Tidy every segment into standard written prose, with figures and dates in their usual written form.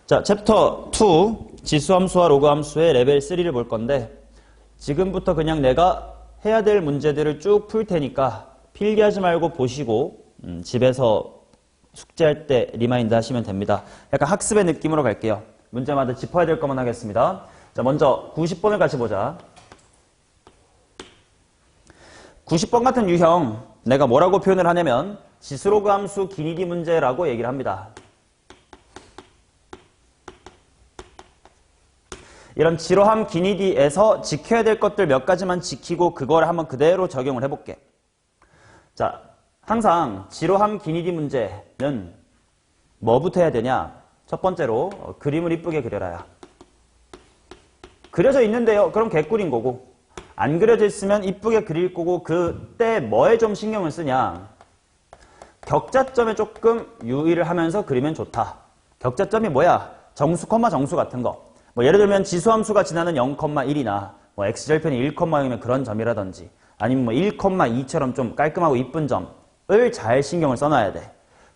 자, 챕터 2 지수함수와 로그함수의 레벨 3를 볼 건데 지금부터 그냥 내가 해야 될 문제들을 쭉 풀 테니까 필기하지 말고 보시고 집에서 숙제할 때 리마인드 하시면 됩니다. 약간 학습의 느낌으로 갈게요. 문제마다 짚어야 될 것만 하겠습니다. 자, 먼저 90번을 같이 보자. 90번 같은 유형 내가 뭐라고 표현을 하냐면 지수로그 함수 기니디 문제라고 얘기를 합니다. 이런 지로함 기니디에서 지켜야 될 것들 몇 가지만 지키고 그걸 한번 그대로 적용을 해볼게. 자, 항상 지로함 기니디 문제는 뭐부터 해야 되냐? 첫 번째로 그림을 이쁘게 그려라야. 그려져 있는데요. 그럼 개꿀인 거고 안 그려져 있으면 이쁘게 그릴 거고 그때 뭐에 좀 신경을 쓰냐? 격자점에 조금 유의를 하면서 그리면 좋다. 격자점이 뭐야? 정수, 정수 같은 거. 뭐 예를 들면 지수함수가 지나는 0,1이나 뭐 x절편이 1,0이면 그런 점이라든지 아니면 뭐 1,2처럼 좀 깔끔하고 이쁜 점을 잘 신경을 써놔야 돼.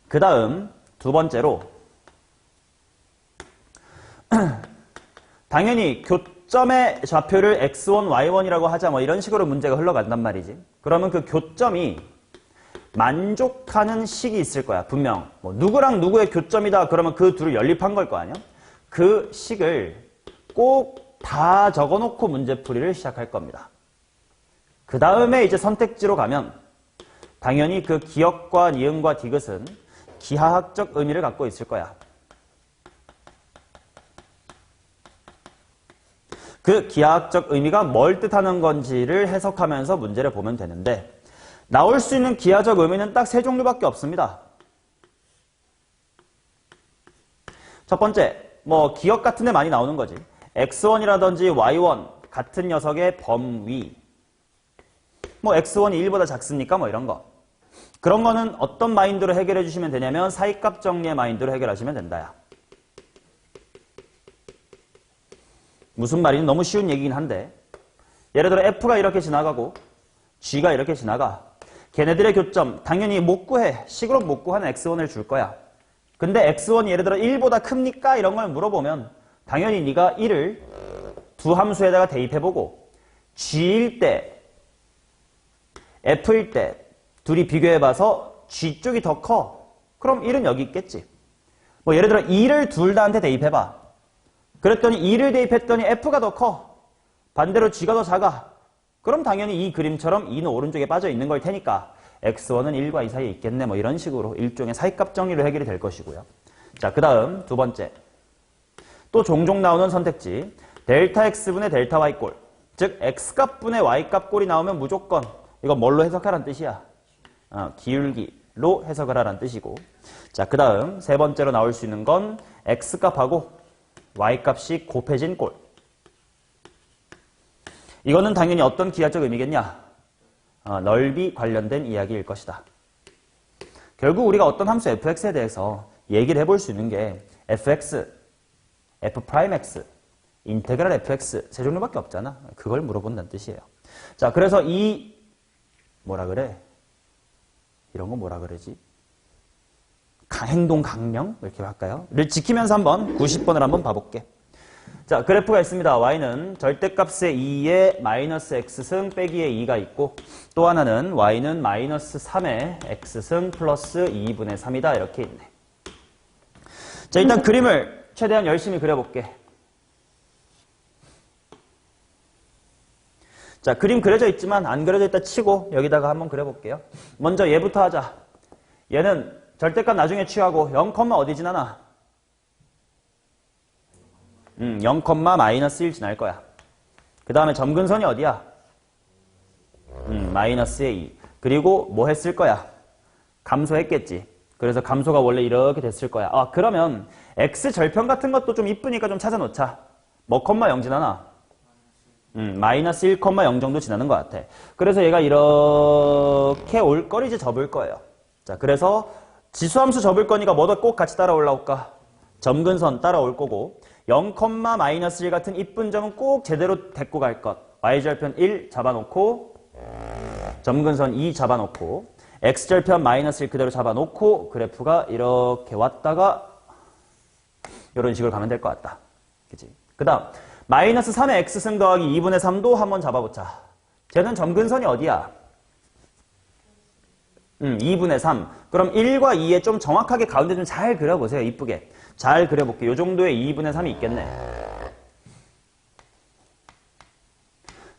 그 다음 두 번째로 당연히 교점의 좌표를 x1, y1이라고 하자 뭐 이런 식으로 문제가 흘러간단 말이지. 그러면 그 교점이 만족하는 식이 있을 거야. 분명 뭐 누구랑 누구의 교점이다 그러면 그 둘을 연립한 걸 거 아니야. 그 식을 꼭 다 적어놓고 문제풀이를 시작할 겁니다. 그 다음에 이제 선택지로 가면 당연히 그 기역과 니은과 디귿은 기하학적 의미를 갖고 있을 거야. 그 기하학적 의미가 뭘 뜻하는 건지를 해석하면서 문제를 보면 되는데 나올 수 있는 기하적 의미는 딱 세 종류밖에 없습니다. 첫 번째, 뭐 기역 같은 데 많이 나오는 거지. x1이라든지 y1 같은 녀석의 범위. 뭐 x1이 1보다 작습니까? 뭐 이런 거. 그런 거는 어떤 마인드로 해결해 주시면 되냐면 사이값 정리의 마인드로 해결하시면 된다야. 무슨 말이냐? 너무 쉬운 얘기긴 한데 예를 들어 f가 이렇게 지나가고 g가 이렇게 지나가. 걔네들의 교점 당연히 못 구해. 식으로 못 구하는 x1을 줄 거야. 근데 x1이 예를 들어 1보다 큽니까? 이런 걸 물어보면 당연히 네가 1을 두 함수에다가 대입해보고 g일 때, f일 때 둘이 비교해봐서 g 쪽이 더 커. 그럼 1은 여기 있겠지. 뭐 예를 들어 2를 둘 다한테 대입해봐. 그랬더니 2를 대입했더니 f가 더 커. 반대로 g가 더 작아. 그럼 당연히 이 그림처럼 2는 오른쪽에 빠져 있는 걸 테니까 x1은 1과 2 사이에 있겠네. 뭐 이런 식으로 일종의 사이값 정리로 해결이 될 것이고요. 자, 그 다음 두 번째. 또 종종 나오는 선택지. 델타 x분의 델타 y꼴. 즉 x값분의 y값 꼴이 나오면 무조건 이거 뭘로 해석하라는 뜻이야? 기울기로 해석을 하라는 뜻이고. 자, 그 다음 세 번째로 나올 수 있는 건 x값하고 y값이 곱해진 꼴. 이거는 당연히 어떤 기하적 의미겠냐? 넓이 관련된 이야기일 것이다. 결국 우리가 어떤 함수 fx에 대해서 얘기를 해볼 수 있는 게 fx, f'x, 인테그랄 fx 세 종류밖에 없잖아. 그걸 물어본다는 뜻이에요. 자, 그래서 이 뭐라 그래? 이런 거 뭐라 그러지? 행동 강령? 이렇게 할까요? 를 지키면서 한번 90번을 한번 봐볼게. 자, 그래프가 있습니다. y는 절대값의 2에 마이너스 x승 빼기의 2가 있고 또 하나는 y는 마이너스 3의 x승 플러스 2분의 3이다. 이렇게 있네. 자, 일단 그림을 최대한 열심히 그려볼게. 자, 그림 그려져 있지만 안 그려져 있다 치고 여기다가 한번 그려볼게요. 먼저 얘부터 하자. 얘는 절대값 나중에 취하고 0, 어디 지나나? 0, 마이너스 1 지날 거야. 그 다음에 점근선이 어디야? 마이너스의 2. 그리고 뭐 했을 거야? 감소했겠지. 그래서 감소가 원래 이렇게 됐을 거야. 그러면 x절편 같은 것도 좀 이쁘니까 좀 찾아놓자. 뭐, 0 지나나? 마이너스 1, 0 정도 지나는 것 같아. 그래서 얘가 이렇게 올 거를 이제 접을 거예요. 자, 그래서 지수함수 접을 거니까 뭐도 꼭 같이 따라 올라올까? 점근선 따라올 거고 0, 마이너스 1 같은 이쁜 점은 꼭 제대로 데리고 갈 것. y절편 1 잡아놓고 점근선 2 잡아놓고 x절편 마이너스 1 그대로 잡아놓고 그래프가 이렇게 왔다가 이런 식으로 가면 될 것 같다. 그치? 그 다음 마이너스 3의 x승 더하기 2분의 3도 한번 잡아보자. 쟤는 점근선이 어디야? 2분의 3. 그럼 1과 2에 좀 정확하게 가운데 좀 잘 그려보세요. 이쁘게. 잘 그려볼게요. 이 정도의 2분의 3이 있겠네.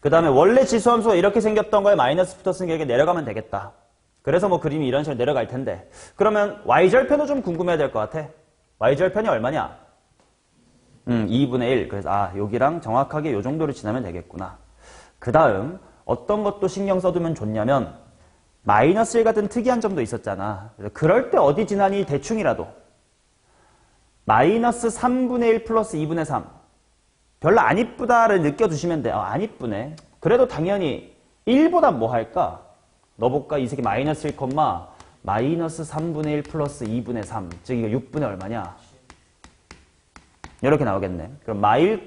그 다음에 원래 지수함수가 이렇게 생겼던 거에 마이너스 붙었으니까 이렇게 내려가면 되겠다. 그래서 뭐 그림이 이런 식으로 내려갈 텐데. 그러면 y절편도 좀 궁금해야 될 것 같아. y절편이 얼마냐? 2분의 1. 그래서 여기랑 정확하게 이 정도를 지나면 되겠구나. 그 다음 어떤 것도 신경 써두면 좋냐면 마이너스 1 같은 특이한 점도 있었잖아. 그럴 때 어디 지나니 대충이라도 마이너스 3분의 1 플러스 2분의 3 별로 안 이쁘다를 느껴주시면 돼. 안 이쁘네. 그래도 당연히 1보다 뭐 할까? 넣어볼까? 이 새끼 마이너스 1, 마이너스 3분의 1 플러스 2분의 3 즉 이거 6분의 얼마냐? 이렇게 나오겠네. 그럼 마일,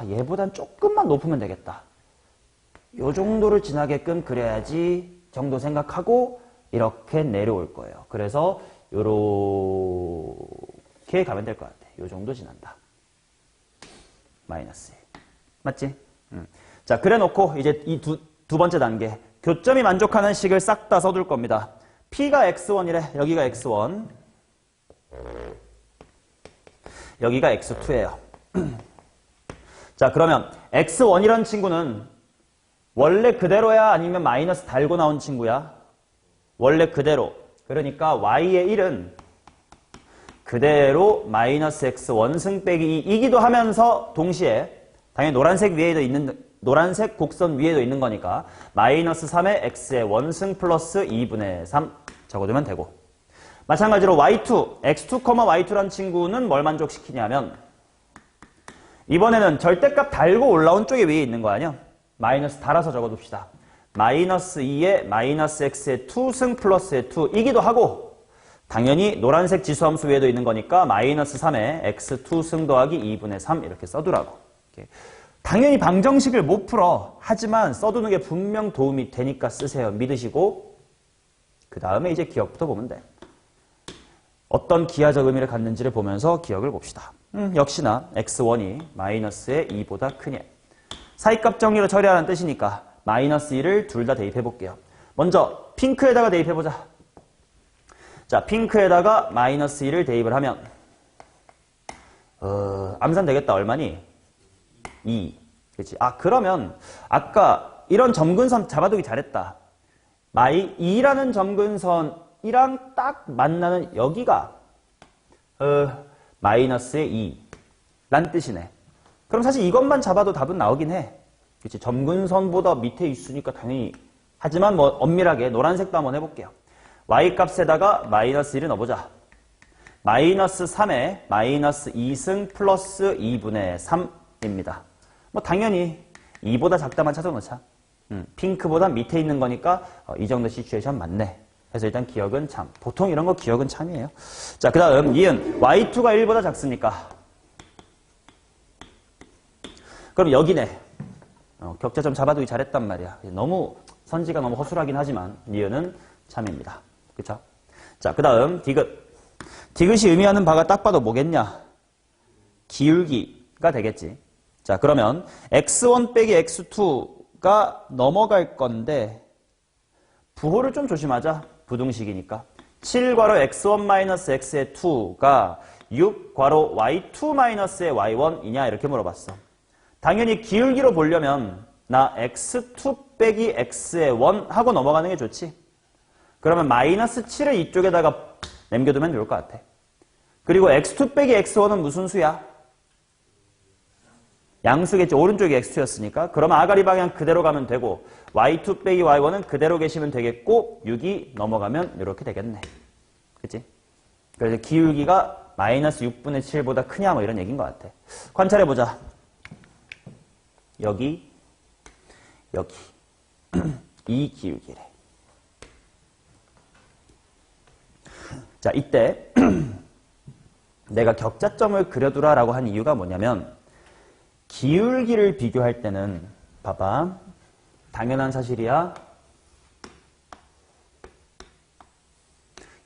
얘보단 조금만 높으면 되겠다. 요 정도를 지나게끔 그려야지 정도 생각하고 이렇게 내려올 거예요. 그래서 요렇게 가면 될 것 같아. 요 정도 지난다. 마이너스 1. 맞지? 자, 그래 놓고 이제 이 두 번째 단계. 교점이 만족하는 식을 싹 다 써둘 겁니다. P가 x1이래. 여기가 x1. 여기가 x2예요. 자, 그러면 x1이란 친구는 원래 그대로야? 아니면 마이너스 달고 나온 친구야? 원래 그대로. 그러니까 y의 1은 그대로 마이너스 x 원승 빼기 2이기도 하면서 동시에 당연히 노란색 곡선 위에도 있는 거니까 마이너스 3의 x의 원승 플러스 2분의 3 적어두면 되고 마찬가지로 y2, x2, y2란 친구는 뭘 만족시키냐면 이번에는 절대값 달고 올라온 쪽에 위에 있는 거 아니야? 마이너스 달아서 적어둡시다. 마이너스 2의 마이너스 x의 2승 플러스의 2이기도 하고 당연히 노란색 지수함수 위에도 있는 거니까 마이너스 3의 x2승 더하기 2분의 3 이렇게 써두라고. 이렇게. 당연히 방정식을 못 풀어. 하지만 써두는 게 분명 도움이 되니까 쓰세요. 믿으시고 그 다음에 이제 기억부터 보면 돼. 어떤 기하적 의미를 갖는지를 보면서 기억을 봅시다. 역시나 x1이 마이너스의 2보다 크니 사이값 정리로 처리하라는 뜻이니까 마이너스 2를 둘 다 대입해 볼게요. 먼저 핑크에다가 대입해 보자. 자, 핑크에다가 마이너스 2를 대입을 하면 암산 되겠다. 얼마니? 2. 그렇지? 그러면 아까 이런 점근선 잡아두기 잘했다. 2라는 점근선이랑 딱 만나는 여기가 마이너스의 2란 뜻이네. 그럼 사실 이것만 잡아도 답은 나오긴 해. 그렇지? 점근선보다 밑에 있으니까 당연히. 하지만 뭐 엄밀하게 노란색도 한번 해볼게요. y값에다가 마이너스 1을 넣어보자. 마이너스 3에 마이너스 2승 플러스 2분의 3입니다. 뭐 당연히 2보다 작다만 찾아놓자. 핑크보다 밑에 있는 거니까 이 정도 시츄에이션 맞네. 그래서 일단 기억은 참. 보통 이런 거 기억은 참이에요. 자, 그 다음 이은 y2가 1보다 작습니까? 그럼 여기네. 격자점 잡아두기 잘했단 말이야. 너무 선지가 너무 허술하긴 하지만 니은은 참입니다. 그쵸? 자, 그 다음 디귿. 디귿이 의미하는 바가 딱 봐도 뭐겠냐? 기울기가 되겠지. 자, 그러면 x1 빼기 x2가 넘어갈 건데 부호를 좀 조심하자. 부등식이니까. 7괄호 x1-x의 2가 6괄호 y2-의 y1이냐 이렇게 물어봤어. 당연히 기울기로 보려면 나 x2 빼기 x의 1 하고 넘어가는 게 좋지. 그러면 마이너스 7을 이쪽에다가 남겨두면 좋을 것 같아. 그리고 x2 빼기 x1은 무슨 수야? 양수겠지. 오른쪽이 x2였으니까. 그럼 아가리 방향 그대로 가면 되고 y2 빼기 y1은 그대로 계시면 되겠고 6이 넘어가면 이렇게 되겠네. 그치? 그래서 기울기가 마이너스 6분의 7보다 크냐 뭐 이런 얘기인 것 같아. 관찰해보자. 여기 이 기울기래. 자, 이때 내가 격자점을 그려두라라고 한 이유가 뭐냐면 기울기를 비교할 때는 봐봐. 당연한 사실이야.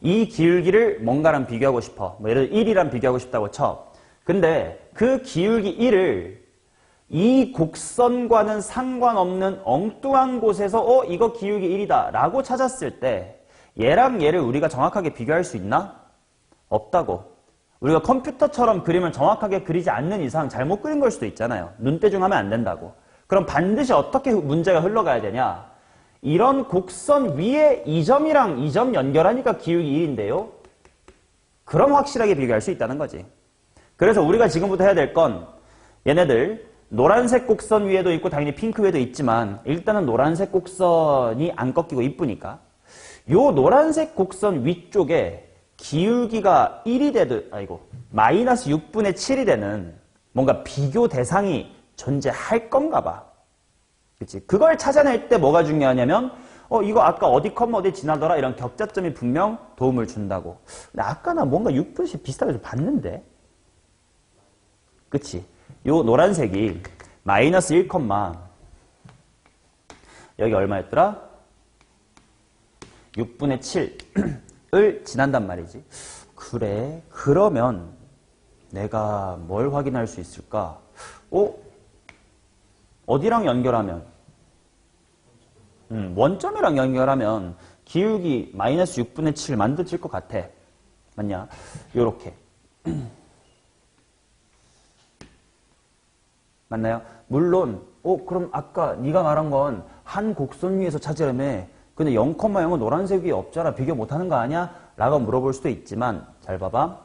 이 기울기를 뭔가랑 비교하고 싶어. 뭐 예를 들어 1이랑 비교하고 싶다고 쳐. 근데 그 기울기 1을 이 곡선과는 상관없는 엉뚱한 곳에서 이거 기울기 1이다 라고 찾았을 때 얘랑 얘를 우리가 정확하게 비교할 수 있나? 없다고. 우리가 컴퓨터처럼 그림을 정확하게 그리지 않는 이상 잘못 그린 걸 수도 있잖아요. 눈대중하면 안 된다고. 그럼 반드시 어떻게 문제가 흘러가야 되냐? 이런 곡선 위에 이 점이랑 이 점 연결하니까 기울기 1인데요. 그럼 확실하게 비교할 수 있다는 거지. 그래서 우리가 지금부터 해야 될 건 얘네들 노란색 곡선 위에도 있고 당연히 핑크 위에도 있지만 일단은 노란색 곡선이 안 꺾이고 이쁘니까 요 노란색 곡선 위쪽에 기울기가 1이 되든 마이너스 6분의 7이 되는 뭔가 비교 대상이 존재할 건가 봐. 그치? 그걸 찾아낼 때 뭐가 중요하냐면 이거 아까 어디 컴마 어디 지나더라 이런 격자점이 분명 도움을 준다고. 근데 아까 나 뭔가 6분씩 비슷하게 좀 봤는데 그치? 요 노란색이 마이너스 1, 여기 얼마였더라? 6분의 7을 지난단 말이지. 그래, 그러면 내가 뭘 확인할 수 있을까? 어디랑 연결하면? 원점이랑 연결하면 기울기 마이너스 6분의 7 만들어질 것 같아. 맞냐? 요렇게. 맞나요? 물론 그럼 아까 네가 말한 건 한 곡선 위에서 찾으려면 근데 0,0은 노란색 위에 없잖아. 비교 못하는 거 아니야? 라고 물어볼 수도 있지만 잘 봐봐.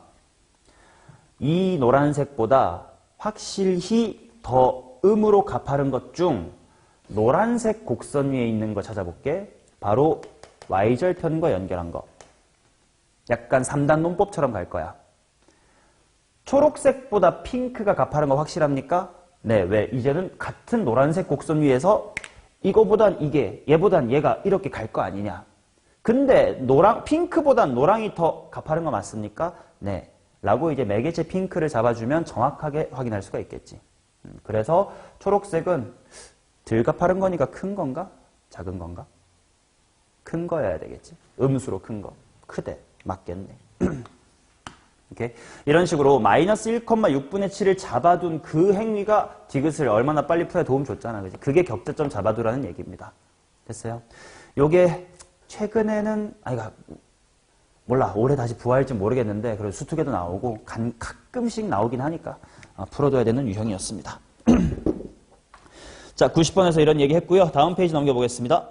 이 노란색보다 확실히 더 음으로 가파른 것 중 노란색 곡선 위에 있는 거 찾아볼게. 바로 y절편과 연결한 거. 약간 3단 논법처럼 갈 거야. 초록색보다 핑크가 가파른 거 확실합니까? 네, 왜? 이제는 같은 노란색 곡선 위에서 이거보단 이게, 얘보단 얘가 이렇게 갈 거 아니냐. 근데 핑크보단 노랑이 더 가파른 거 맞습니까? 네. 라고 이제 매개체 핑크를 잡아주면 정확하게 확인할 수가 있겠지. 그래서 초록색은 덜 가파른 거니까 큰 건가? 작은 건가? 큰 거여야 되겠지. 음수로 큰 거. 크대. 맞겠네. 이렇게 이런 식으로 마이너스 1,6분의 7을 잡아둔 그 행위가 디귿을 얼마나 빨리 풀어야 도움 줬잖아. 그지? 그게 격자점 잡아두라는 얘기입니다. 됐어요? 요게 최근에는 몰라. 올해 다시 부활할지 모르겠는데 그래도 수특에도 나오고 가끔씩 나오긴 하니까 풀어둬야 되는 유형이었습니다. 자, 90번에서 이런 얘기 했고요. 다음 페이지 넘겨보겠습니다.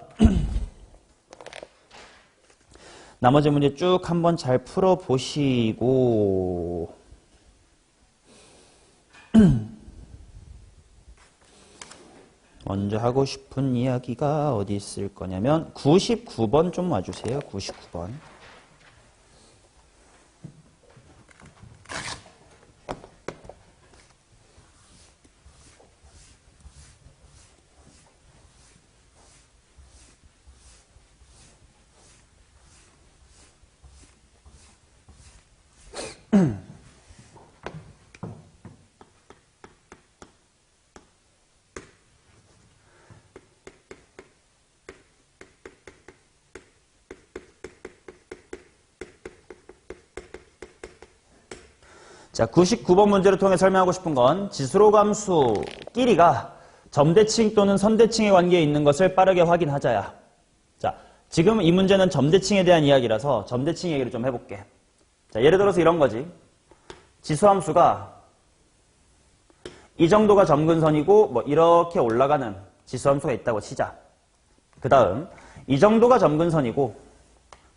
나머지 문제 쭉 한번 잘 풀어보시고 먼저 하고 싶은 이야기가 어디 있을 거냐면 99번 좀 와주세요. 99번. 자, 99번 문제를 통해 설명하고 싶은 건 지수로 감수 끼리가 점대칭 또는 선대칭의 관계에 있는 것을 빠르게 확인하자야. 자, 지금 이 문제는 점대칭에 대한 이야기라서 점대칭 얘기를 좀 해볼게. 자, 예를 들어서 이런 거지. 지수함수가 이 정도가 점근선이고 뭐 이렇게 올라가는 지수함수가 있다고 치자. 그 다음 이 정도가 점근선이고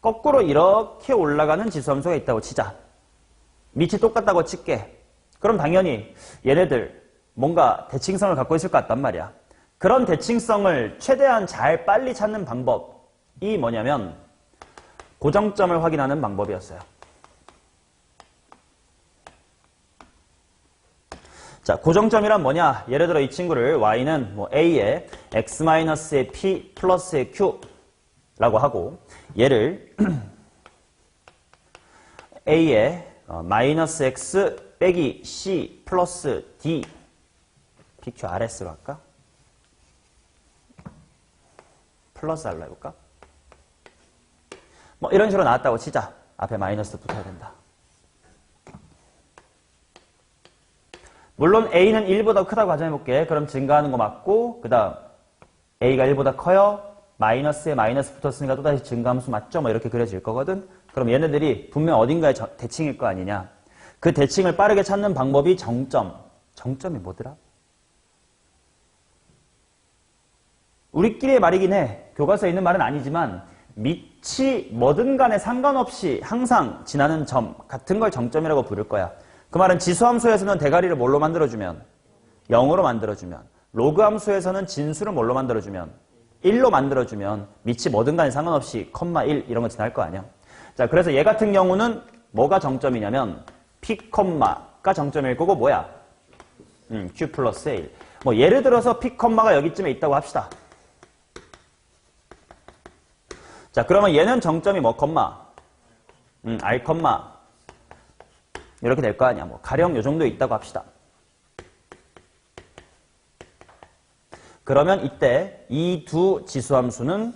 거꾸로 이렇게 올라가는 지수함수가 있다고 치자. 밑이 똑같다고 칠게. 그럼 당연히 얘네들 뭔가 대칭성을 갖고 있을 것 같단 말이야. 그런 대칭성을 최대한 잘 빨리 찾는 방법이 뭐냐면 고정점을 확인하는 방법이었어요. 자, 고정점이란 뭐냐? 예를 들어 이 친구를 y는 뭐 a에 x-의 p 플러스의 q라고 하고 얘를 a에 마이너스 x 빼기 c 플러스 d pqrs로 할까? 플러스 r로 해볼까? 뭐 이런 식으로 나왔다고 치자. 앞에 마이너스 붙어야 된다. 물론 A는 1보다 크다고 가정해볼게. 그럼 증가하는 거 맞고, 그 다음 A가 1보다 커요. 마이너스에 마이너스 붙었으니까 또다시 증가함수 맞죠? 뭐 이렇게 그려질 거거든. 그럼 얘네들이 분명 어딘가에 대칭일 거 아니냐. 그 대칭을 빠르게 찾는 방법이 정점. 정점이 뭐더라? 우리끼리의 말이긴 해. 교과서에 있는 말은 아니지만 밑이 뭐든 간에 상관없이 항상 지나는 점 같은 걸 정점이라고 부를 거야. 그 말은 지수함수에서는 대가리를 뭘로 만들어주면? 0으로 만들어주면. 로그 함수에서는 진수를 뭘로 만들어주면? 1로 만들어주면 밑이 뭐든 간에 상관없이 컴마 1 이런 거 지날 거 아니야. 자, 그래서 얘 같은 경우는 뭐가 정점이냐면 P, 가 정점일 거고 뭐야? Q 플러스 1. 뭐 예를 들어서 P, 가 여기쯤에 있다고 합시다. 자, 그러면 얘는 정점이 뭐 컴마? R, 이렇게 될 거 아니야. 뭐 가령 요 정도 있다고 합시다. 그러면 이때 이 두 지수함수는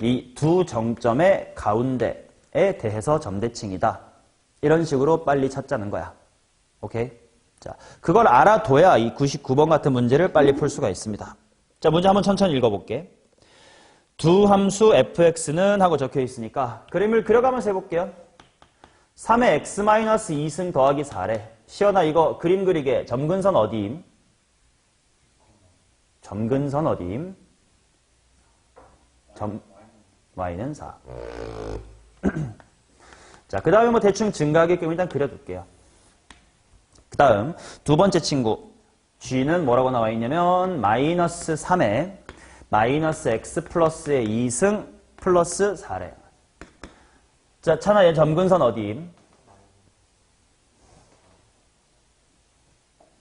이 두 정점의 가운데에 대해서 점대칭이다. 이런 식으로 빨리 찾자는 거야. 오케이? 자, 그걸 알아둬야 이 99번 같은 문제를 빨리 풀 수가 있습니다. 자, 문제 한번 천천히 읽어볼게. 두 함수 fx는 하고 적혀 있으니까 그림을 그려가면서 해볼게요. 3의 x-2승 더하기 4래. 시연아 이거 그림 그리게 점근선 어디임? 점근선 어디임? y는 4. 자, 그 다음에 뭐 대충 증가하게끔 일단 그려둘게요. 그 다음 두 번째 친구 g는 뭐라고 나와 있냐면 마이너스 3에 마이너스 x 플러스의 2승 플러스 4래. 자, 찬아 얘 점근선 어디임?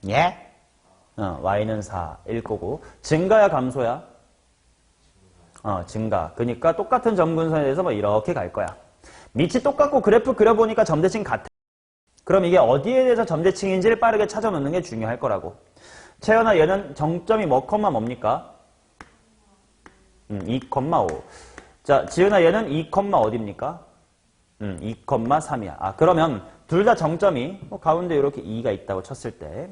예? y는 4일 거고 증가야 감소야? 증가. 그러니까 똑같은 점근선에 대해서 뭐 이렇게 갈 거야. 밑이 똑같고 그래프 그려보니까 점대칭 같아. 그럼 이게 어디에 대해서 점대칭인지를 빠르게 찾아놓는 게 중요할 거라고. 채연아 얘는 정점이 뭐 컴마 뭡니까? 2,5. 자, 지은아 얘는 2, 어디입니까? 2,3이야. 아, 그러면 둘 다 정점이 가운데 이렇게 2가 있다고 쳤을 때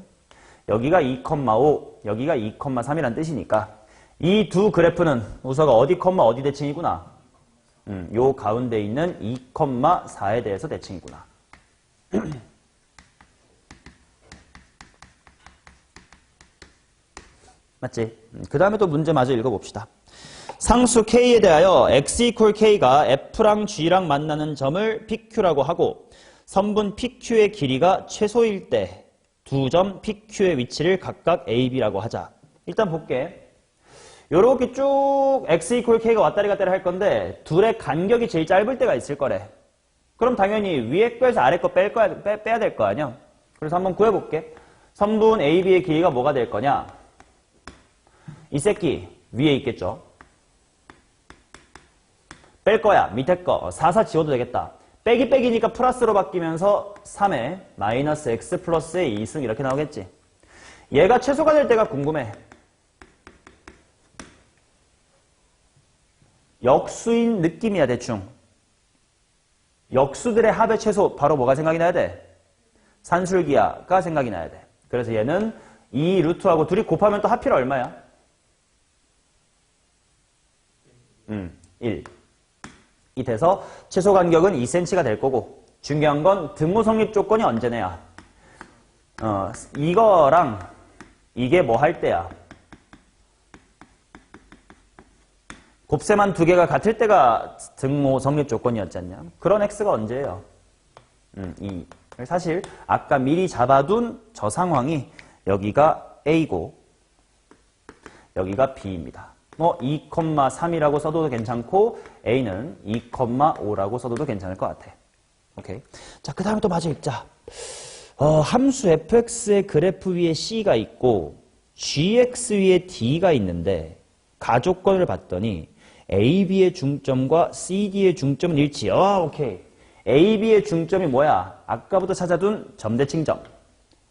여기가 2,5, 여기가 2,3이란 뜻이니까 이 두 그래프는 우서가 어디 어디 대칭이구나. 요 가운데 있는 2,4에 대해서 대칭이구나. 맞지? 그 다음에 또 문제 마저 읽어봅시다. 상수 K에 대하여 x equal K가 F랑 G랑 만나는 점을 PQ라고 하고 선분 PQ의 길이가 최소일 때 두 점 PQ의 위치를 각각 A, B라고 하자. 일단 볼게. 요렇게 쭉 x equal K가 왔다리 갔다리 할 건데 둘의 간격이 제일 짧을 때가 있을 거래. 그럼 당연히 위에 거에서 아래 거 빼야 될 거 아니야. 그래서 한번 구해볼게. 선분 A, B의 길이가 뭐가 될 거냐. 이 새끼 위에 있겠죠. 뺄 거야. 밑에 거. 4, 4 지워도 되겠다. 빼기니까 플러스로 바뀌면서 3에 마이너스 x 플러스의 2승 이렇게 나오겠지. 얘가 최소가 될 때가 궁금해. 역수인 느낌이야 대충. 역수들의 합의 최소 바로 뭐가 생각이 나야 돼? 산술기하가 생각이 나야 돼. 그래서 얘는 이 루트하고 둘이 곱하면 또 합필 얼마야? 1. 이 돼서 최소 간격은 2cm가 될 거고 중요한 건 등호 성립 조건이 언제네야. 이거랑 이게 뭐 할 때야. 곱셈한 두 개가 같을 때가 등호 성립 조건이었지 않냐. 그런 x가 언제예요? 2. 사실 아까 미리 잡아둔 저 상황이 여기가 a고 여기가 b입니다. 뭐 2,3이라고 써도 괜찮고 a는 2,5라고 써도 괜찮을 것 같아. 오케이. 자, 그 다음에 또 마저 읽자. 함수 fx의 그래프 위에 c가 있고 gx 위에 d가 있는데 가조건을 봤더니 AB의 중점과 CD의 중점은 일치. 오케이. AB의 중점이 뭐야? 아까부터 찾아둔 점대칭점.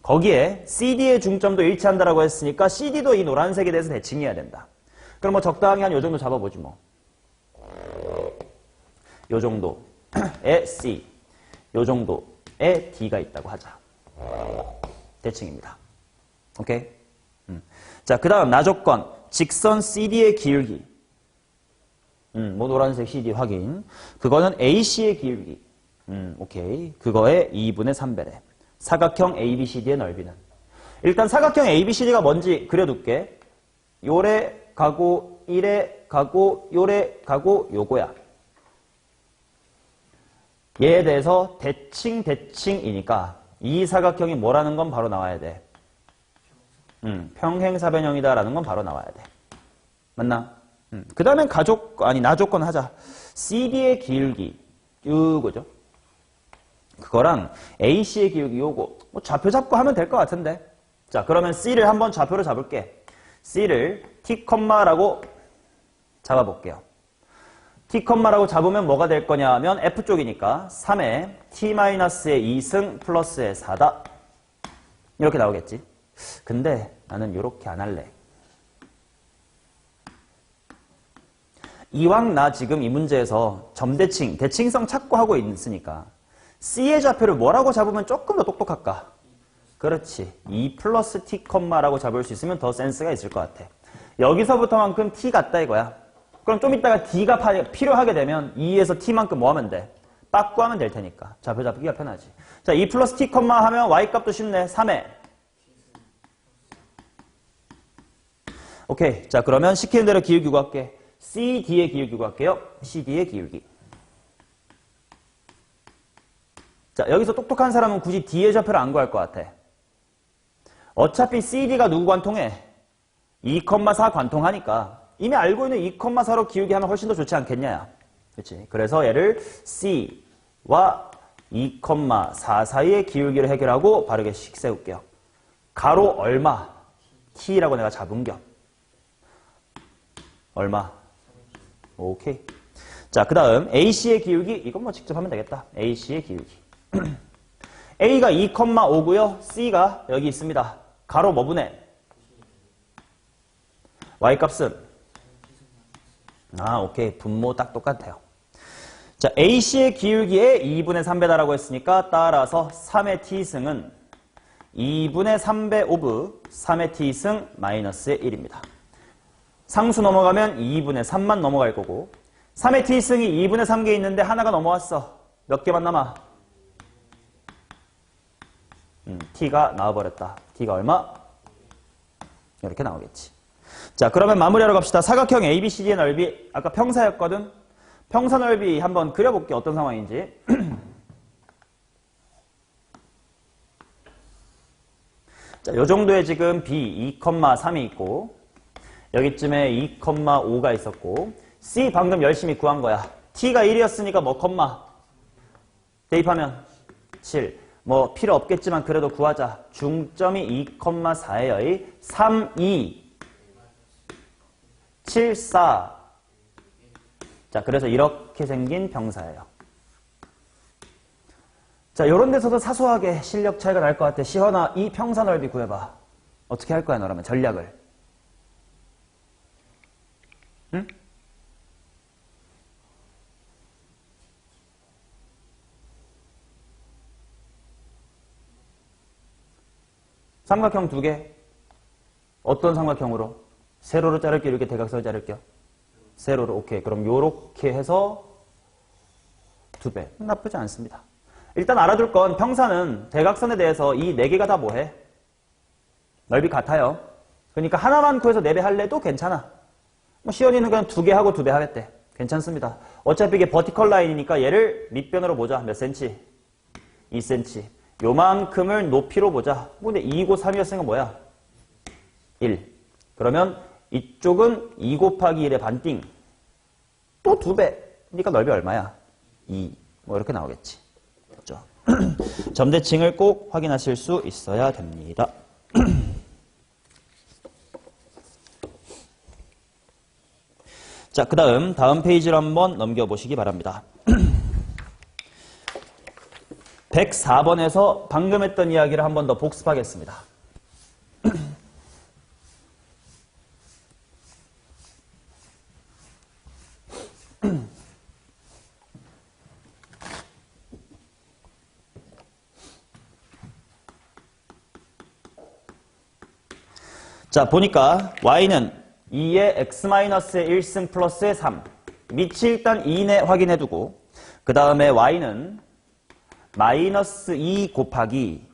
거기에 CD의 중점도 일치한다라고 했으니까 CD도 이 노란색에 대해서 대칭해야 된다. 그럼 뭐 적당히 한 요 정도 잡아보지 뭐. 요 정도에 C, 요 정도에 D가 있다고 하자. 대칭입니다. 오케이? 자, 그 다음 나조건. 직선 CD의 기울기. 뭐 노란색 CD 확인. 그거는 AC의 기울기. 오케이. 그거의 2분의 3배래. 사각형 ABCD의 넓이는. 일단 사각형 ABCD가 뭔지 그려둘게. 요래 가고, 이래 가고, 요래 가고, 요거야. 얘에 대해서 대칭이니까 이 사각형이 뭐라는 건 바로 나와야 돼. 평행사변형이다라는 건 바로 나와야 돼. 맞나? 그 다음엔 나조건 하자. CD의 기울기. 요거죠. 그거랑 AC의 기울기 요거. 뭐 좌표 잡고 하면 될 것 같은데. 자, 그러면 C를 한번 좌표로 잡을게. C를 T, 라고 잡아볼게요. T, 라고 잡으면 뭐가 될 거냐 하면 F쪽이니까 3에 T-의 2승 플러스의 4다. 이렇게 나오겠지. 근데 나는 이렇게 안 할래. 이왕 나 지금 이 문제에서 점대칭, 대칭성 찾고 하고 있으니까 C의 좌표를 뭐라고 잡으면 조금 더 똑똑할까? 그렇지. 2 플러스 T, 라고 잡을 수 있으면 더 센스가 있을 것 같아. 여기서부터만큼 T 같다 이거야. 그럼 좀 이따가 D가 필요하게 되면 2에서 T만큼 뭐 하면 돼? 빠꾸하면 될 테니까. 좌표 잡기가 편하지. 자, 2 플러스 T, 하면 Y값도 쉽네. 3에. 오케이. 자, 그러면 시키는 대로 기울기 구할게. CD의 기울기 구할게요. CD의 기울기. 자, 여기서 똑똑한 사람은 굳이 D의 좌표를 안 구할 것 같아. 어차피 CD가 누구 관통해? 2,4 관통하니까 이미 알고 있는 2,4로 기울기 하면 훨씬 더 좋지 않겠냐. 그렇지. 그래서 얘를 C와 2,4 사이의 기울기를 해결하고 바르게 씩 세울게요. 가로 얼마? T라고 내가 잡은 겨. 얼마? 오케이. 자, 그 다음 AC의 기울기. 이건 뭐 직접 하면 되겠다. AC의 기울기. A가 2,5고요. C가 여기 있습니다. 가로 뭐 분의? Y값은? 오케이. 분모 딱 똑같아요. 자, AC의 기울기에 2분의 3배다라고 했으니까 따라서 3의 T승은 2분의 3배 오브 3의 T승 마이너스의 1입니다. 상수 넘어가면 2분의 3만 넘어갈 거고 3의 T승이 2분의 3개 있는데 하나가 넘어왔어. 몇 개만 남아? T가 나와버렸다. T가 얼마? 이렇게 나오겠지. 자, 그러면 마무리하러 갑시다. 사각형 ABCD의 넓이 아까 평사였거든. 평사 넓이 한번 그려볼게. 어떤 상황인지. 자, 요 정도에 지금 B 2,3이 있고 여기쯤에 2,5가 있었고 C 방금 열심히 구한 거야. T가 1이었으니까 뭐 컴마 대입하면 7. 뭐 필요 없겠지만 그래도 구하자. 중점이 2,4예요. 3, 2, 7, 4. 자, 그래서 이렇게 생긴 병사예요. 자, 요런 데서도 사소하게 실력 차이가 날 것 같아. 시헌아, 이 평사 넓이 구해봐. 어떻게 할 거야, 너라면? 전략을. 응? 삼각형 2개. 어떤 삼각형으로? 세로로 자를게요? 이렇게 대각선을 자를게요? 세로로. 오케이. 그럼 요렇게 해서 2배. 나쁘지 않습니다. 일단 알아둘 건 평사는 대각선에 대해서 이 4개가 다 뭐해? 넓이 같아요. 그러니까 하나만 구해서 4배 할래도 괜찮아. 뭐 시연이는 그냥 2개 하고 2배 하겠대. 괜찮습니다. 어차피 이게 버티컬 라인이니까 얘를 밑변으로 보자. 몇 cm? 2cm. 요만큼을 높이로 보자. 근데 2고 3이었으니까 뭐야? 1. 그러면 이쪽은 2 곱하기 1의 반띵. 또 2배. 그러니까 넓이 얼마야? 2. 뭐 이렇게 나오겠지. 그렇죠? 점대칭을 꼭 확인하실 수 있어야 됩니다. 자, 그 다음 페이지로 한번 넘겨보시기 바랍니다. 104번에서 방금 했던 이야기를 한 번 더 복습하겠습니다. 자, 보니까 y는 2의 x-의 1승 플러스의 3. 밑이 일단 2내 확인해두고 그 다음에 y는 마이너스 2 곱하기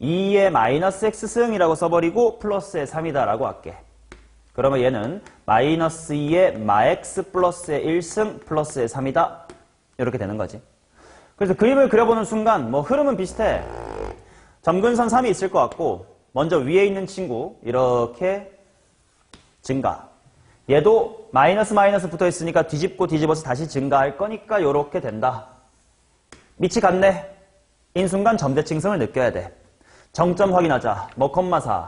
2의 마이너스 x승이라고 써버리고 플러스의 3이다 라고 할게. 그러면 얘는 마이너스 2의 마x 플러스의 1승 플러스의 3이다. 이렇게 되는 거지. 그래서 그림을 그려보는 순간 뭐 흐름은 비슷해. 점근선 3이 있을 것 같고 먼저 위에 있는 친구 이렇게 증가. 얘도 마이너스 마이너스 붙어 있으니까 뒤집고 뒤집어서 다시 증가할 거니까 이렇게 된다. 밑이 같네. 인 순간 점대칭성을 느껴야 돼. 정점 확인하자. 뭐, 4.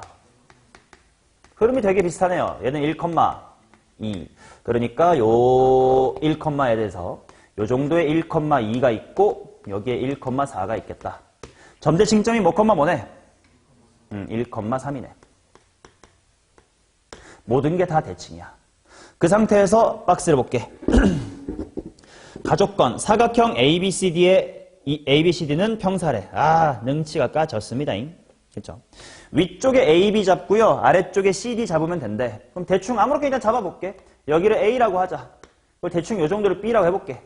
흐름이 되게 비슷하네요. 얘는 1,2. 그러니까 요 1,에 대해서 요 정도의 1,2가 있고 여기에 1,4가 있겠다. 점대칭점이 뭐네? 1,3이네. 모든 게 다 대칭이야. 그 상태에서 박스를 볼게. 가족건 사각형 ABCD의 ABCD는 평사래. 아, 능치가 까졌습니다. 그렇죠? 위쪽에 AB 잡고요. 아래쪽에 CD 잡으면 된대. 그럼 대충 아무렇게 일단 잡아볼게. 여기를 A라고 하자. 그걸 대충 요 정도를 B라고 해볼게.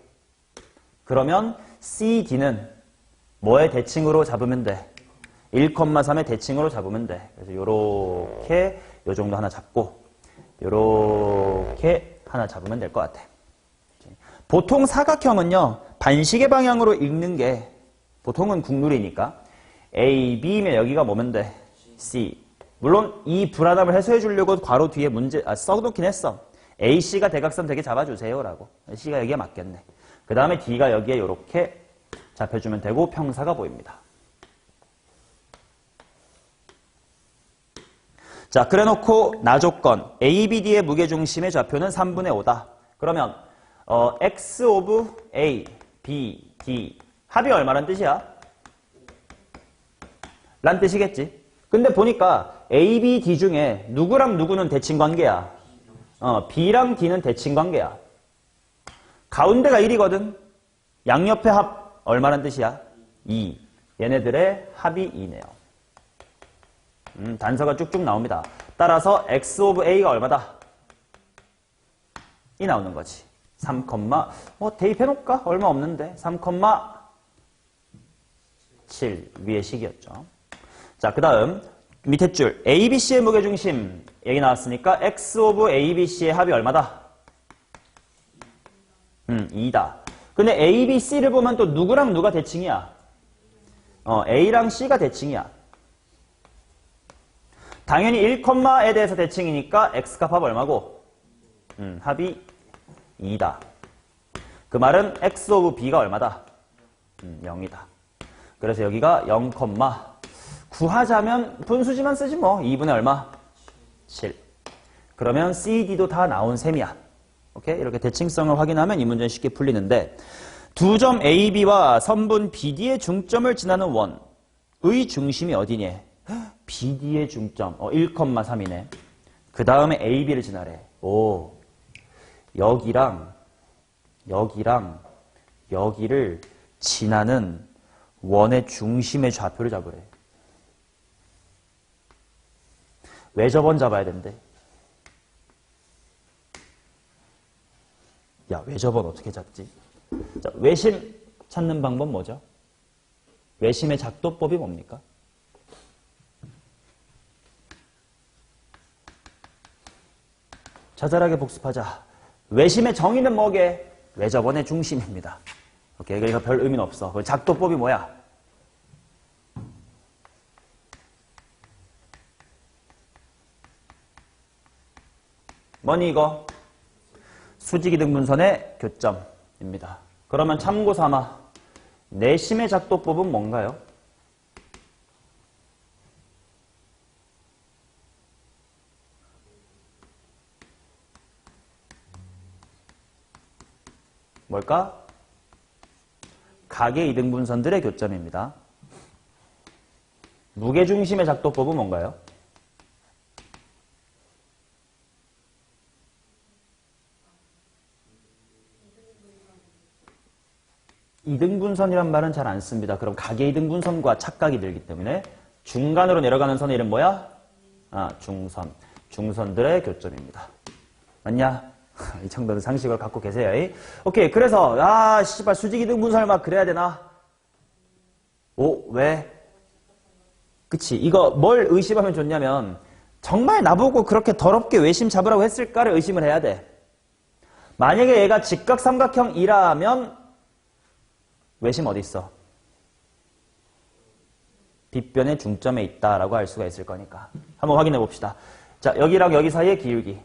그러면 CD는 뭐의 대칭으로 잡으면 돼? 1,3의 대칭으로 잡으면 돼. 그래서 요렇게 요 정도 하나 잡고 요렇게 하나 잡으면 될 것 같아. 보통 사각형은요. 반시계 방향으로 읽는 게 보통은 국룰이니까 A, B면 여기가 뭐면 돼? C. 물론 이 불안함을 해소해 주려고 괄호 뒤에 써놓긴 했어. A, C가 대각선 되게 잡아주세요 라고. C가 여기에 맞겠네. 그 다음에 D가 여기에 이렇게 잡혀주면 되고 평사가 보입니다. 자, 그래놓고 나조건 ABD의 무게중심의 좌표는 3분의 5다. 그러면 X 오브 A, B, D 합이 얼마란 뜻이야? 란 뜻이겠지. 근데 보니까 A, B, D 중에 누구랑 누구는 대칭관계야? B랑 D는 대칭관계야. 가운데가 1이거든. 양옆의 합 얼마란 뜻이야? 2. 얘네들의 합이 2네요. 단서가 쭉쭉 나옵니다. 따라서 X 오브 A가 얼마다? 이 나오는 거지. 3, 대입해놓을까? 얼마 없는데. 3,7 위의 식이었죠. 자, 그 다음 밑에 줄 ABC의 무게중심 얘기 나왔으니까 X 오브 ABC의 합이 얼마다? 2다. 근데 ABC를 보면 또 누구랑 누가 대칭이야? A랑 C가 대칭이야. 당연히 1,에 대해서 대칭이니까 X값 합 얼마고? 합이 2다. 그 말은 X 오브 B가 얼마다? 0이다. 그래서 여기가 0, 구하자면 분수지만 쓰지 뭐. 2분의 얼마? 7. 그러면 CD도 다 나온 셈이야. 오케이? 이렇게 대칭성을 확인하면 이 문제는 쉽게 풀리는데 두 점 AB와 선분 BD의 중점을 지나는 원의 중심이 어디니? BD의 중점. 1,3이네. 그 다음에 AB를 지나래. 오. 여기랑 여기를 지나는 원의 중심의 좌표를 잡으래. 외접원 잡아야 된대. 야, 외접원 어떻게 잡지? 자, 외심 찾는 방법 뭐죠? 외심의 작도법이 뭡니까? 자잘하게 복습하자. 외심의 정의는 뭐게? 외접원의 중심입니다. 오케이, 그러니까 별 의미는 없어. 그 작도법이 뭐야? 뭐니 이거? 수직이등분선의 교점입니다. 그러면 참고 삼아 내심의 작도법은 뭔가요? 뭘까? 각의 이등분선들의 교점입니다. 무게중심의 작도법은 뭔가요? 이등분선이란 말은 잘 안 씁니다. 그럼 각의 이등분선과 착각이 들기 때문에 중간으로 내려가는 선의 이름 뭐야? 중선. 중선들의 교점입니다. 맞냐? 이 정도는 상식을 갖고 계세요. 오케이. 그래서, 씨발, 수직이등분 설마 그래야 되나? 왜? 그치. 이거 뭘 의심하면 좋냐면, 정말 나보고 그렇게 더럽게 외심 잡으라고 했을까를 의심을 해야 돼. 만약에 얘가 직각삼각형이라면, 외심 어디 있어? 빗변의 중점에 있다라고 할 수가 있을 거니까. 한번 확인해 봅시다. 자, 여기랑 여기 사이의 기울기.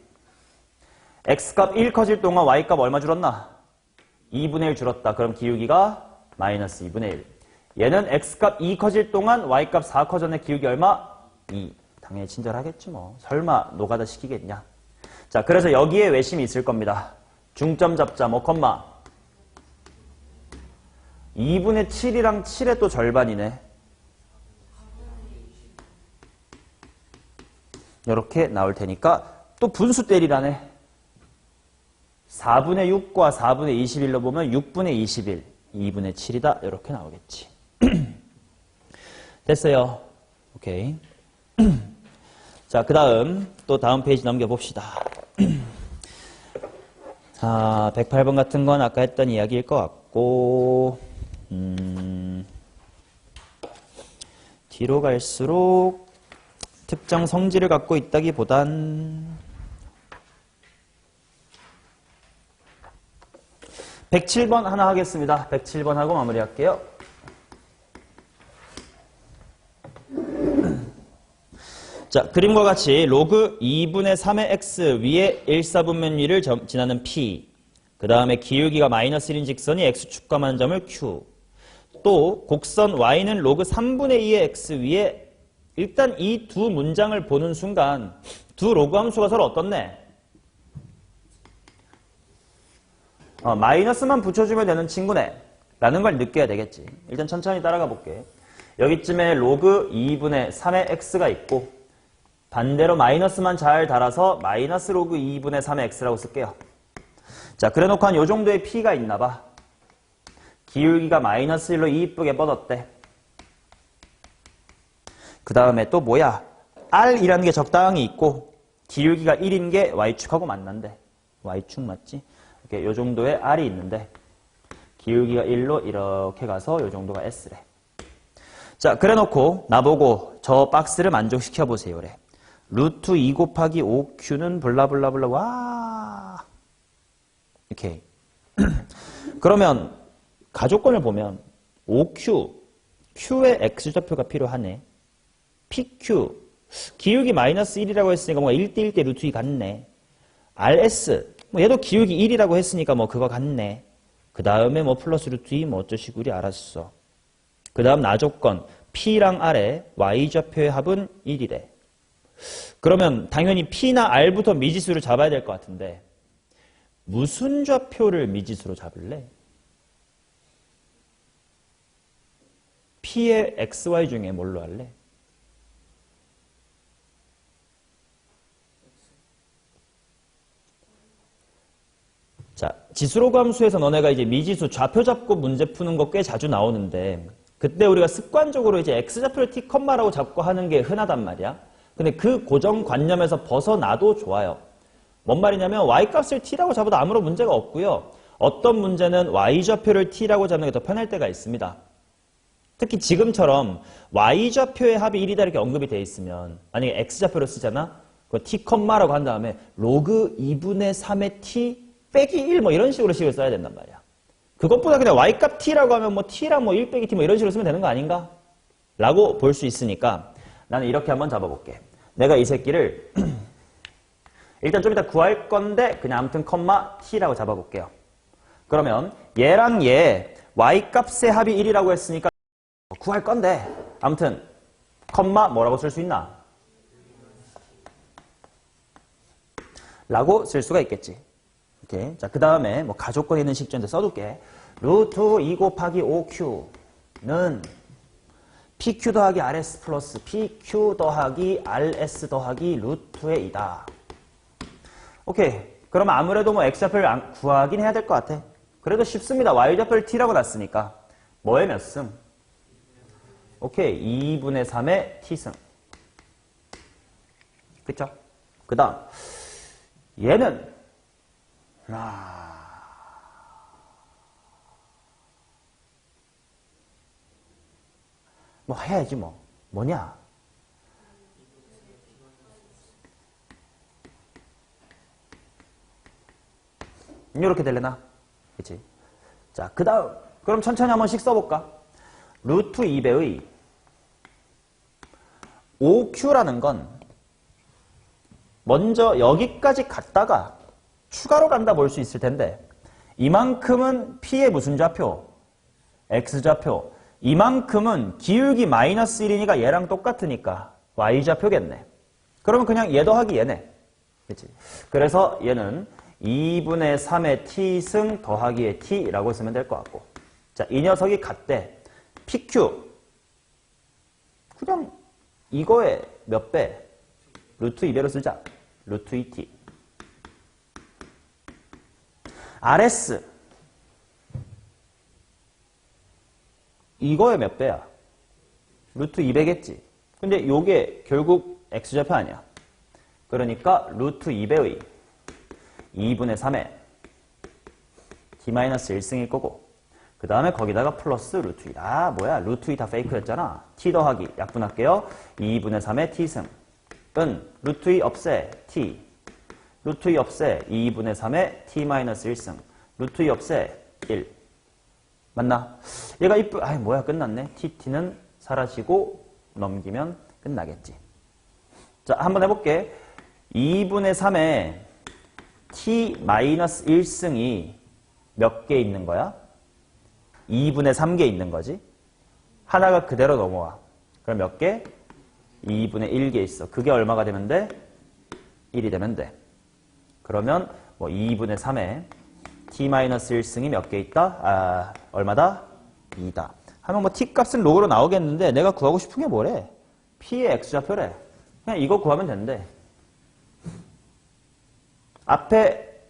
x값 1 커질 동안 y값 얼마 줄었나? 2분의 1 줄었다. 그럼 기울기가 마이너스 2분의 1. 얘는 x값 2 커질 동안 y값 4 커졌네. 기울기 얼마? 2. 당연히 친절하겠지 뭐. 설마 노가다 시키겠냐. 자, 그래서 여기에 외심이 있을 겁니다. 중점 잡자. 뭐 컴마 2분의 7이랑 7의 또 절반이네. 이렇게 나올 테니까 또 분수 때리라네. 4분의 6과 4분의 21로 보면 6분의 21, 2분의 7이다. 이렇게 나오겠지. 됐어요. 오케이. 자, 그 다음 또 다음 페이지 넘겨봅시다. 108번 같은 건 아까 했던 이야기일 것 같고 뒤로 갈수록 특정 성질을 갖고 있다기보단 107번 하나 하겠습니다. 107번 하고 마무리할게요. 자, 그림과 같이 로그 2분의 3의 x 위에 1/4분면위를 지나는 p, 그 다음에 기울기가 마이너스 1인 직선이 x축과 만점을 q, 또 곡선 y는 로그 3분의 2의 x 위에 일단 이 두 문장을 보는 순간 두 로그 함수가 서로 어떻네? 마이너스만 붙여주면 되는 친구네 라는 걸 느껴야 되겠지. 일단 천천히 따라가 볼게. 여기쯤에 로그 2분의 3의 x가 있고 반대로 마이너스만 잘 달아서 마이너스 로그 2분의 3의 x라고 쓸게요. 자, 그래놓고 한 요 정도의 p가 있나 봐. 기울기가 마이너스 1로 이쁘게 뻗었대. 그 다음에 또 뭐야? r이라는 게 적당히 있고 기울기가 1인 게 y축하고 만난대. y축 맞지? 이렇게 요 정도의 r이 있는데 기울기가 1로 이렇게 가서 요 정도가 s래. 자, 그래놓고 나보고 저 박스를 만족시켜 보세요래. 루트 2 곱하기 5q는 블라블라블라 와 이렇게. 그러면 가족권을 보면 5q q의 x좌표가 필요하네. pq 기울기 마이너스 1이라고 했으니까 뭔가 1대1대 루트 2 같네. rs 뭐 얘도 기울기 1이라고 했으니까 뭐 그거 같네. 그 다음에 뭐 플러스 루트 2 뭐 어쩌시구리 알았어. 그 다음 나조건 p랑 r의 y좌표의 합은 1이래. 그러면 당연히 p나 r부터 미지수를 잡아야 될 것 같은데 무슨 좌표를 미지수로 잡을래? p의 xy 중에 뭘로 할래? 자, 지수로그 함수에서 너네가 이제 미지수 좌표 잡고 문제 푸는 거 꽤 자주 나오는데 그때 우리가 습관적으로 이제 x좌표를 t, 라고 잡고 하는 게 흔하단 말이야. 근데 그 고정관념에서 벗어나도 좋아요. 뭔 말이냐면 y값을 t라고 잡아도 아무런 문제가 없고요. 어떤 문제는 y좌표를 t라고 잡는 게 더 편할 때가 있습니다. 특히 지금처럼 y좌표의 합이 1이다 이렇게 언급이 돼 있으면 만약에 x좌표를 쓰잖아? 그 t, 라고 한 다음에 로그 2분의 3의 t 빼기 1 뭐 이런 식으로 식을 써야 된단 말이야. 그것보다 그냥 y값 t라고 하면 뭐 t랑 뭐 1 빼기 t 뭐 이런 식으로 쓰면 되는 거 아닌가? 라고 볼 수 있으니까 나는 이렇게 한번 잡아볼게. 내가 이 새끼를 일단 좀 이따 구할 건데 그냥 아무튼 컴마 t라고 잡아볼게요. 그러면 얘랑 얘 y값의 합이 1이라고 했으니까 구할 건데 아무튼 컴마 뭐라고 쓸 수 있나? 라고 쓸 수가 있겠지. 오케이. 자, 그 다음에 뭐 가족권 있는 식전인데 써둘게. 루트 2 곱하기 5q는 pq 더하기 rs 플러스 pq 더하기 rs 더하기 루트의 2다. 오케이. 그러면 아무래도 뭐 x좌표를 구하긴 해야 될 것 같아. 그래도 쉽습니다. y좌표를 t라고 놨으니까. 뭐의 몇 승? 오케이. 2분의 3의 t승. 그쵸? 그 다음 얘는 뭐 해야지 뭐. 뭐냐? 이렇게 되려나? 그치? 자, 그 다음 그럼 천천히 한 번씩 써볼까? 루트 2배의 5q라는 건 먼저 여기까지 갔다가 추가로 간다 볼 수 있을 텐데 이만큼은 p의 무슨 좌표? x좌표. 이만큼은 기울기 마이너스 1이니까 얘랑 똑같으니까 y좌표겠네. 그러면 그냥 얘 더하기 얘네. 그치? 그래서 얘는 2분의 3의 t승 더하기의 t라고 쓰면 될 것 같고. 자, 이 녀석이 같대. pq. 그냥 이거의 몇 배? 루트 2배로 쓰자. 루트 2t. rs. 이거의 몇 배야? 루트 2배겠지. 근데 요게 결국 x좌표 아니야. 그러니까 루트 2배의 2분의 3의 t-1승일 거고 그 다음에 거기다가 플러스 루트 2. 아 뭐야 루트 2 다 페이크였잖아. t 더하기 약분할게요. 2분의 3의 t승 은 루트 2 없애 t 루트 2 없애 2분의 3의 t-1승 루트 2 없애 1 맞나? 얘가 아이 뭐야 끝났네. tt는 사라지고 넘기면 끝나겠지. 자 한번 해볼게. 2분의 3의 t-1승이 몇 개 있는 거야? 2분의 3개 있는 거지. 하나가 그대로 넘어와. 그럼 몇 개? 2분의 1개 있어. 그게 얼마가 되면 돼? 1이 되면 돼. 그러면 뭐 2분의 3에 t-1승이 몇 개 있다? 얼마다? 2다. 하면 뭐 t값은 로그로 나오겠는데 내가 구하고 싶은 게 뭐래? p의 x좌표래. 그냥 이거 구하면 된대. 앞에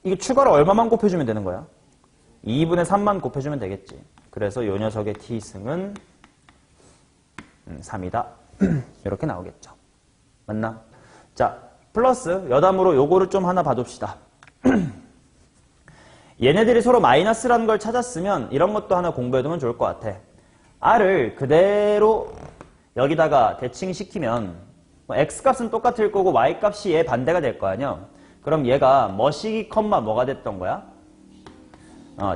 이게 추가로 얼마만 곱해주면 되는 거야? 2분의 3만 곱해주면 되겠지. 그래서 요 녀석의 t승은 3이다. 이렇게 나오겠죠. 맞나? 자, 플러스 여담으로 요거를 좀 하나 봐둡시다. 얘네들이 서로 마이너스라는 걸 찾았으면 이런 것도 하나 공부해두면 좋을 것 같아. r을 그대로 여기다가 대칭시키면 x값은 똑같을 거고 y값이 얘 반대가 될 거 아니야. 그럼 얘가 머시기 컴마 뭐가 됐던 거야?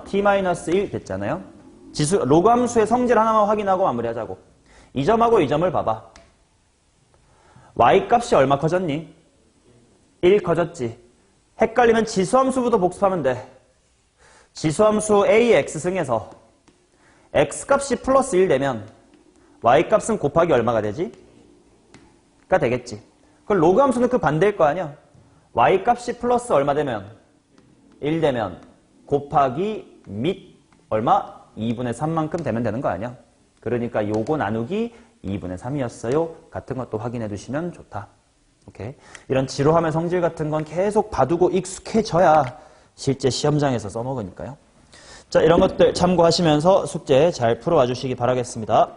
t-1 됐잖아요. 로그함수의 성질 하나만 확인하고 마무리하자고. 이 점하고 이 점을 봐봐. y값이 얼마 커졌니? 1 커졌지. 헷갈리면 지수함수부터 복습하면 돼. 지수함수 a의 x승에서 x값이 플러스 1 되면 y값은 곱하기 얼마가 되지? 가 되겠지. 그럼 로그함수는 그 반대일 거 아니야. y값이 플러스 얼마 되면? 1 되면 곱하기 및 얼마? 2분의 3만큼 되면 되는 거 아니야. 그러니까 요거 나누기 2분의 3이었어요. 같은 것도 확인해 두시면 좋다. 오케이. 이런 지루함의 성질 같은 건 계속 봐두고 익숙해져야 실제 시험장에서 써먹으니까요. 자, 이런 것들 참고하시면서 숙제 잘 풀어와 주시기 바라겠습니다.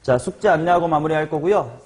자, 숙제 안내하고 마무리할 거고요.